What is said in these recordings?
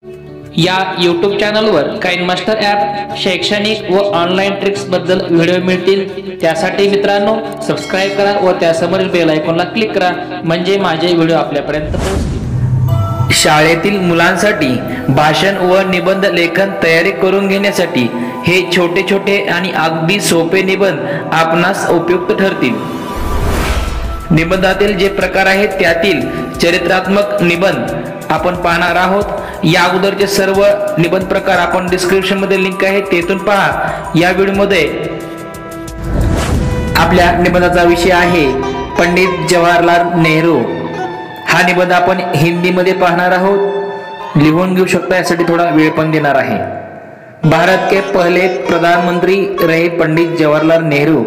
या यूट्यूब चॅनलवर KineMaster app शैक्षणिक व ऑनलाईन ट्रिक्स बद्दल व्हिडिओ मिळतील। त्यासाठी मित्रांनो सबस्क्राइब करा व त्यासमोरील बेल आयकॉनला क्लिक करा, म्हणजे माझे व्हिडिओ आपल्यापर्यंत पोहोचतील। शाळेतील मुलांसाठी भाषण व निबंध लेखन तयारी करून घेण्यासाठी हे छोटे छोटे आणि अगदी सोपे निबंध आपणास उपयुक्त ठरतील। निबंधातील जे प्रकार आहेत त्यातील चरित्रात्मक निबंध आपण पाहणार आहोत। या अगोदरचे सर्व निबंध प्रकार आपण डिस्क्रिप्शन मध्ये लिंक आहे तेथून पहा। या व्हिडिओ मध्ये आपल्या निबंधाचा विषय आहे पंडित जवाहरलाल नेहरू। हा निबंध आपण हिंदी मध्ये पाहणार आहोत, लिहून घेऊ शकता, यासाठी थोडा वेळ पण देणार आहे। भारत के पहले प्रधानमंत्री रहे पंडित जवाहरलाल नेहरू।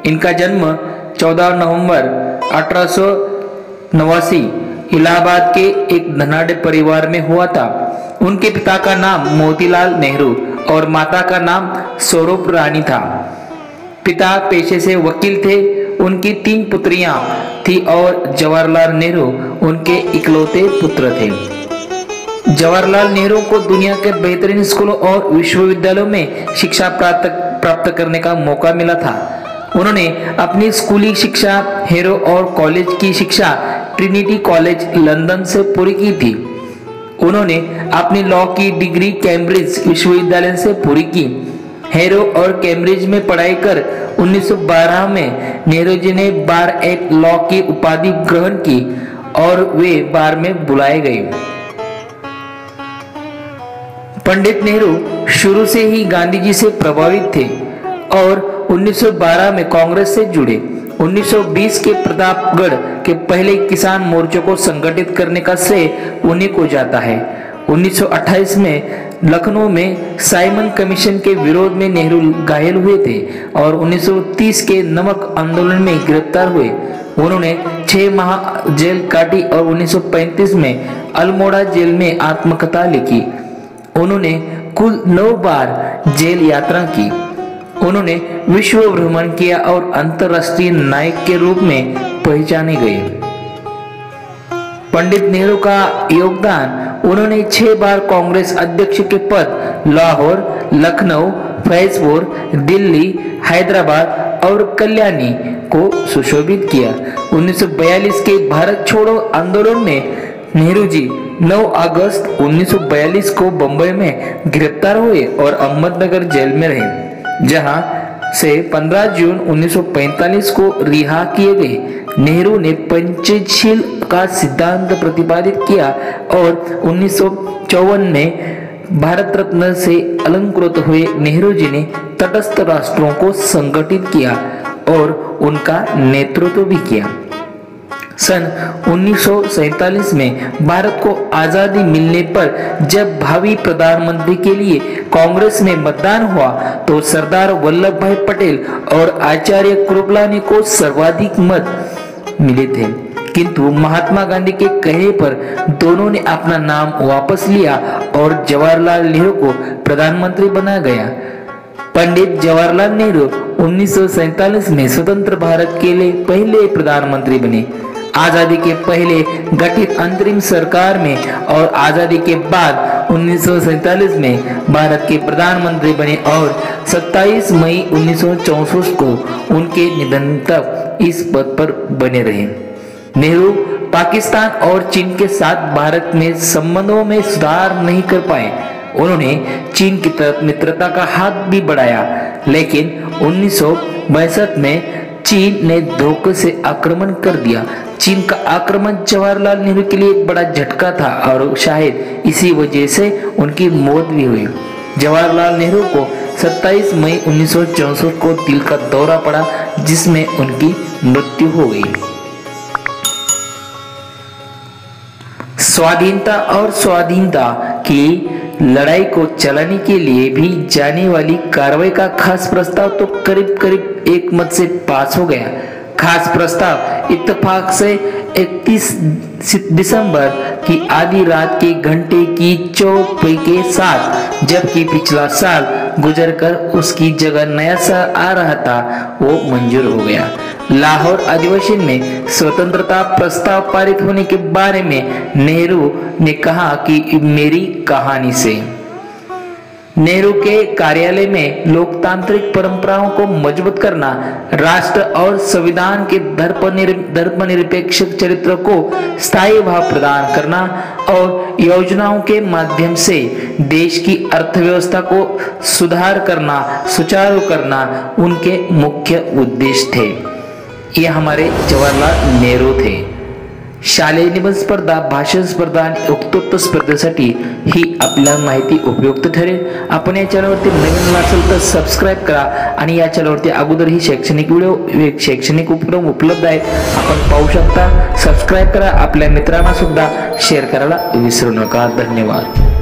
इनका जन्म 14 नवंबर 1889 इलाहाबाद के एक धनाढ्य परिवार में हुआ था। उनके पिता का नाम मोतीलाल नेहरू और माता का नाम स्वरूप रानी था। पिता पेशे से वकील थे। उनकी 3 पुत्रियां थी और जवाहरलाल नेहरू उनके इकलौते पुत्र थे। जवाहरलाल नेहरू को दुनिया के बेहतरीन स्कूलों और विश्वविद्यालयों में शिक्षा प्राप्त करने का मौका मिला था। उन्होंने अपनी स्कूली शिक्षा हेरो और कॉलेज की शिक्षा ट्रिनिटी कॉलेज लंदन से पूरी की थी। उन्होंने अपनी लॉ की डिग्री कैम्ब्रिज विश्वविद्यालय से पूरी की। हेरो और कैम्ब्रिज में पढ़ाई कर 1912 में नेहरू जी ने बार एक्ट लॉ की उपाधि ग्रहण की और वे बार में बुलाए गए। पंडित नेहरू शुरू से ही गांधी जी से प्रभावित थे और 1912 में कांग्रेस से जुड़े। 1920 के प्रतापगढ़ के पहले किसान मोर्चे को संगठित करने का श्रेय उन्हीं को जाता है। 1928 में लखनऊ में साइमन कमीशन के विरोध में नेहरू घायल हुए थे और 1930 के नमक आंदोलन में गिरफ्तार हुए। उन्होंने 6 माह जेल काटी और 1935 में अल्मोड़ा जेल में आत्मकथा लिखी। उन्होंने कुल 9 बार जेल यात्रा की। उन्होंने विश्व भ्रमण किया और अंतर्राष्ट्रीय नायक के रूप में पहचाने गए। पंडित नेहरू का योगदान, उन्होंने 6 बार कांग्रेस अध्यक्ष के पद लाहौर, लखनऊ, फैजपुर, दिल्ली, हैदराबाद और कल्याणी को सुशोभित किया। 1942 के भारत छोड़ो आंदोलन में नेहरू जी 9 अगस्त 1942 को बंबई में गिरफ्तार हुए और अहमदनगर जेल में रहे, जहां से 15 जून 1945 को रिहा किए गए। नेहरू ने पंचशील का सिद्धांत प्रतिपादित किया और 1954 में भारत रत्न से अलंकृत हुए नेहरू जी ने तटस्थ राष्ट्रों को संगठित किया और उनका नेतृत्व भी किया। सन 1947 में भारत को आजादी मिलने पर जब भावी प्रधानमंत्री के लिए कांग्रेस में मतदान हुआ तो सरदार वल्लभ भाई पटेल और आचार्य कृपलानी को सर्वाधिक मत मिले थे, किंतु महात्मा गांधी के कहे पर दोनों ने अपना नाम वापस लिया और जवाहरलाल नेहरू को प्रधानमंत्री बनाया गया। पंडित जवाहरलाल नेहरू 1947 में स्वतंत्र भारत के लिए पहले प्रधानमंत्री बने। आजादी के पहले गठित अंतरिम सरकार में और आजादी के बाद 1947 में भारत के प्रधानमंत्री बने और 27 मई 1964 को उनके निधन तक इस पद पर बने रहे। नेहरू पाकिस्तान और चीन के साथ भारत में संबंधों में सुधार नहीं कर पाए। उन्होंने चीन की तरफ मित्रता का हाथ भी बढ़ाया, लेकिन 1962 में चीन ने धोखे से आक्रमण कर दिया। चीन का आक्रमण जवाहरलाल नेहरू के लिए एक बड़ा झटका था और शायद इसी वजह से उनकी मौत भी हुई। जवाहरलाल नेहरू को 27 मई 1964 को दिल का दौरा पड़ा, जिसमें उनकी मृत्यु हो गई। स्वाधीनता और स्वाधीनता की लड़ाई को चलाने के लिए भी जाने वाली कार्रवाई का खास प्रस्ताव तो करीब करीब एक मत से पास हो गया। खास प्रस्ताव इत्तेफाक से 31 दिसंबर की आधी रात के घंटे की चौक के साथ, जबकि पिछला साल गुजरकर उसकी जगह नया साल आ रहा था, वो मंजूर हो गया। लाहौर अधिवेशन में स्वतंत्रता प्रस्ताव पारित होने के बारे में नेहरू ने कहा कि मेरी कहानी से नेहरू के कार्यालय में लोकतांत्रिक परंपराओं को मजबूत करना, राष्ट्र और संविधान के धर्मनिरपेक्ष चरित्र को स्थायी भाव प्रदान करना और योजनाओं के माध्यम से देश की अर्थव्यवस्था को सुधार करना, सुचारू करना उनके मुख्य उद्देश्य थे। ये हमारे जवाहरलाल नेहरू थे। शालेय निबंध स्पर्धा, भाषण स्पर्धा आणि वक्तृत्व स्पर्धेसाठी ही आपल्याला माहिती उपयुक्त ठरेल। आपण या चॅनलवरती नवीन असाल तर सबस्क्राइब करा आणि या चॅनलवरती अगोदर ही शैक्षणिक व्हिडिओ, शैक्षणिक उपक्रम उपलब्ध आहेत, आपण पाहू शकता। सबस्क्राइब करा, आपल्या मित्रांना सुद्धा शेअर करायला विसरू नका। धन्यवाद।